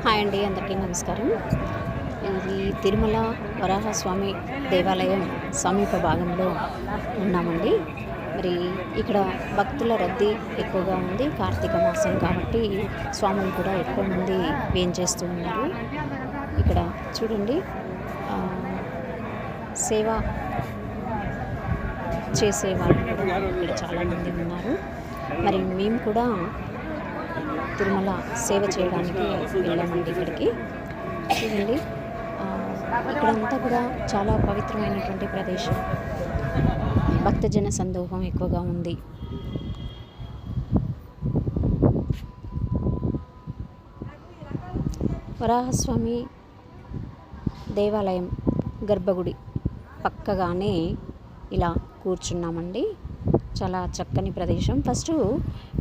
Hi అండి, అందరికీ నమస్కారం. ఇది తిరుమల వరాహస్వామి దేవాలయం సమీప భాగంలో ఉన్నామండి. మరి ఇక్కడ భక్తుల రద్దీ ఎక్కువగా ఉంది. కార్తీక మాసం కాబట్టి స్వాములు కూడా ఎక్కువ మంది వేంచేస్తూ ఉన్నారు. ఇక్కడ చూడండి, సేవ చేసే వాళ్ళు కూడా ఇక్కడ చాలామంది ఉన్నారు. మరి మేము కూడా తిరుమల సేవ చేయడానికి వెళ్ళామండి. ఇక్కడికి చూడండి, ఇక్కడంతా కూడా చాలా పవిత్రమైనటువంటి ప్రదేశం. భక్తజన సందోహం ఎక్కువగా ఉంది. వరాహస్వామి దేవాలయం గర్భగుడి పక్కగానే ఇలా కూర్చున్నామండి. చాలా చక్కని ప్రదేశం. ఫస్ట్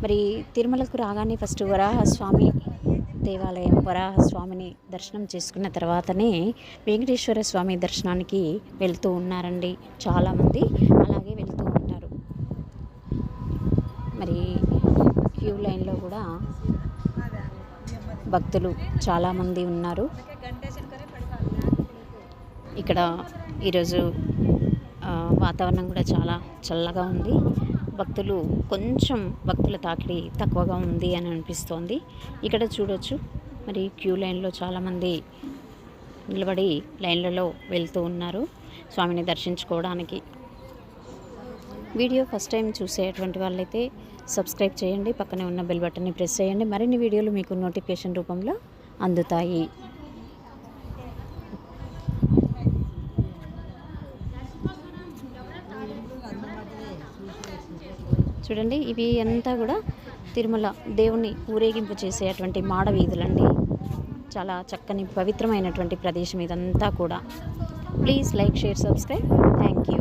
మరి తిరుమలకు రాగానే ఫస్ట్ వరాహస్వామి దేవాలయం, వరాహస్వామిని దర్శనం చేసుకున్న తర్వాతనే వెంకటేశ్వర స్వామి దర్శనానికి వెళ్తూ ఉన్నారండి. చాలామంది అలాగే వెళ్తూ ఉంటారు. మరి క్యూ లైన్లో కూడా భక్తులు చాలామంది ఉన్నారు. ఇక్కడ ఈరోజు వాతావరణం కూడా చాలా చల్లగా ఉంది. భక్తుల తాకిడి తక్కువగా ఉంది అని అనిపిస్తోంది. ఇక్కడ చూడొచ్చు, మరి క్యూ లైన్లో చాలామంది నిలబడి లైన్లలో వెళ్తూ ఉన్నారు స్వామిని దర్శించుకోవడానికి. వీడియో ఫస్ట్ టైం చూసేటువంటి వాళ్ళైతే సబ్స్క్రైబ్ చేయండి, పక్కనే ఉన్న బెల్ బటన్ని ప్రెస్ చేయండి. మరిన్ని వీడియోలు మీకు నోటిఫికేషన్ రూపంలో అందుతాయి. చూడండి, ఇవి అంతా కూడా తిరుమల దేవుణ్ణి ఊరేగింపు చేసేటువంటి మాడ వీధులండి. చాలా చక్కని పవిత్రమైనటువంటి ప్రదేశం ఇదంతా కూడా. Please like, share, subscribe. Thank you.